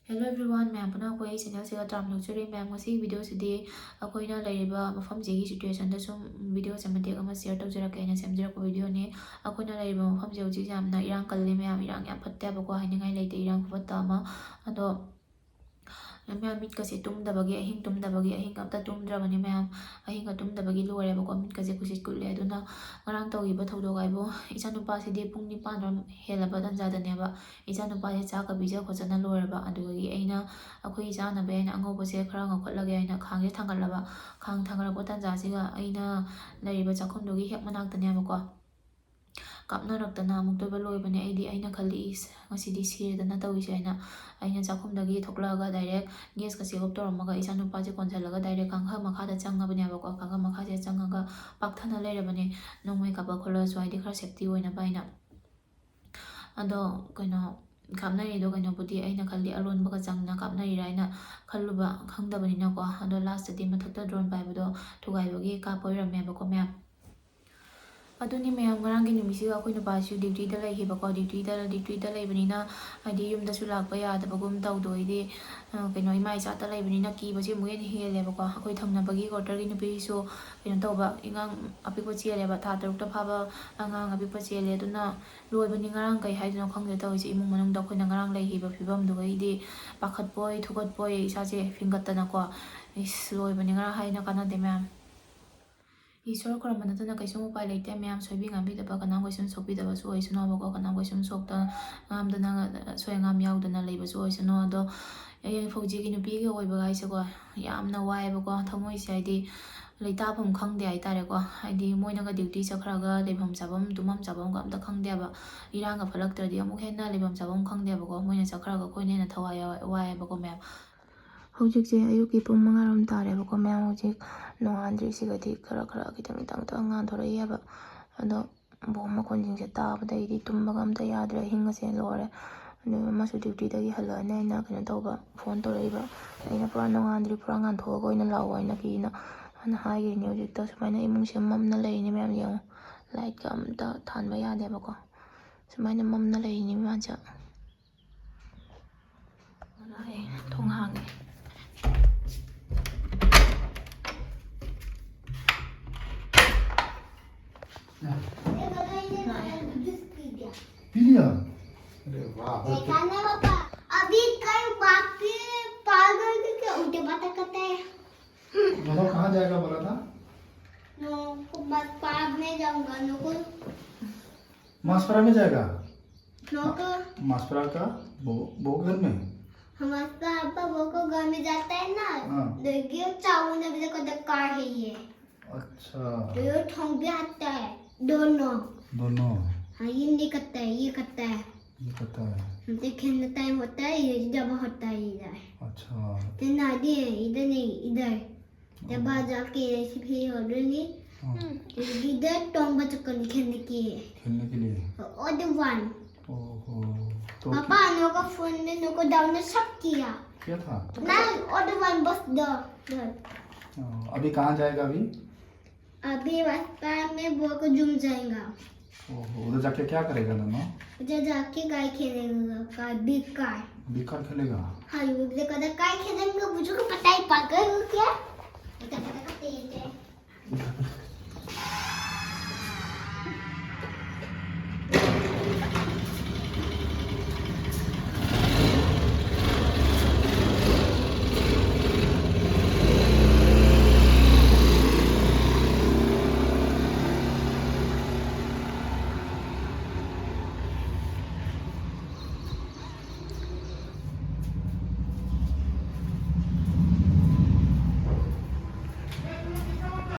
Hello everyone, मैं अपना कोई चैनल से ट्राम लुक्चरी मैं मसी वीडियो से अखोइना लेरिबा मफमसे की सिचुएशन द सुम वीडियो से मतेक अमा शेयर तौजरके आइना सेमजरको वीडियो ने अखोइना लेरिबा मफमसे हौजिक यामना इरांग कल्ले मैम इरांग याम फत्तेबको हाइनिंगाई लेते इरांग फत्ता अमा अदो मैम मीट कसे तुमदबगे अहिंग तुमदबगे अहिंग अमता तुमद्रबने मैम अहिंग तुमदबगे लोरेबको मीट कसे कुसित कुल्ले अदुना ngarang tawgiba thawdogaibo ichanupasidhi pung 9 rom helaba danjadaneaba ichanupase chaka bija khojana loiraba adugi aina akhoi ichanabe aina angobase khara ngakhotlage aina khangje thangalaba khang thangalabo danjasiga aina lariba chakhumdogi hek manaktaneaba ko kapnaraktana amuktoba loibane aidi aina khali is ngasidi siredana tawise aina chakhumdagi thoklaga direct gas ka save toramaga ichanupaje konjalaga direct kangha makhada changabaneaba ko kangha makhaje changaga pakthana leirabane nongmai kapa khola swaidi khara safety oina baina ado kaino kapnari do kaino budi aina khali alon baga changna kapnari raina khalluba khangdabani na ko ado last di mathakta drone bai bodo thugai bagi ka poirame ba ko mya aduni ma'am ngarang numisi akhoi pasu duty da lai hiba ko duty da lai bani na adi yum da su lak pa ya da bagum taw doi de kaino imai cha ta lai bani na ki ba je muyen hele ba ko akhoi thangna bagi quarter gi nupi so kaino taw ba ingang api ko chele ba tha taruk ta pha ba angang api pa chele duna loi bani ngarang kai hai duna khang de taw ise imung manung da khoi na ngarang lai hiba phibam du gai de pakhat boy thugot boy isa je fingat ta na ko is loi bani ngarang hai na kana de ma'am ईश्वर खरमनतना कैसुम उपाय लेते ma'am Sobi गांबीदबा कनाम कैसुम सोबीदबसु ओइसनो बको कनाम कैसुम सोक्ता गामदना सोयंगाम याउदना लेबसु ओइसनो अदो ए फौजीगी नुपीगे ओइबा गाइसको यामना वायबको थमोइसे आइदि लेताफम खंगदे आइतारेको आइदि मोइनागा duty चखरागा लेभम चाबम तुमम चाबम गामदा खंगदेबा इरांगा फलक्तरदि अमुक हेना लेभम चाबम खंगदेबको Moina चखरागा कोइनेना थवाय वायबको ma'am हौजिक जे अयुकी पुंग 5 रोम तारेबको ma'am हौजिक नोहांद्री सिगदी खरा खितंग anga थोरैयाबा अदो बोम मखोनजिंग ताबदैदि तुमबगा अमता याद्रे हिंगसे लोरे अदो मसु ड्यूटी दगी हलने ना कने तौबा फोन तोरैबा अइना पुरा नोहांद्री पुरा ngan thoga oina lawo aina kina ana haige ni hojik ta sumaina imung se mamna leini ma'am young light का अमता थानबा यादेबको सुमाइना mamna leini माचा अलाए थोंग हांगे पिलिया अरे वाह देखा ना पापा अभी कल बाकी पागल के क्या उल्टे बातें करते हैं बताओ कहाँ जाएगा बोला था नो बस पार्क में जाऊंगा नो को मासपरा में जाएगा नो को मासपरा का वो घर में हमारे पापा वो को घर में जाता है ना देखिए चावल ने भी को कार है ये अच्छा तो ये ठोंग भी आता है दोनों हाँ ये नहीं करता है ये करता है ये पता है खेलने टाइम होता है ये जब होता है इधर अच्छा तो नादी है इधर नहीं इधर जब बाहर जाके रेसिपी ऑर्डर नहीं इधर टोंग बचकर खेलने के लिए और द वन ओहो तो पापा नो को फोन में नो को डाउनलोड सब किया क्या था ना और द वन बस द अभी कहाँ जाएगा अभी रास्ता में वो को जुम जाएगा ओहो उधर जाके क्या करेगा दोनों उधर जाके गाय खेलेगा बिग कार खेलेगा हाँ उधर कदा गाय खेलेंगे मुझे को पता ही पागल हो क्या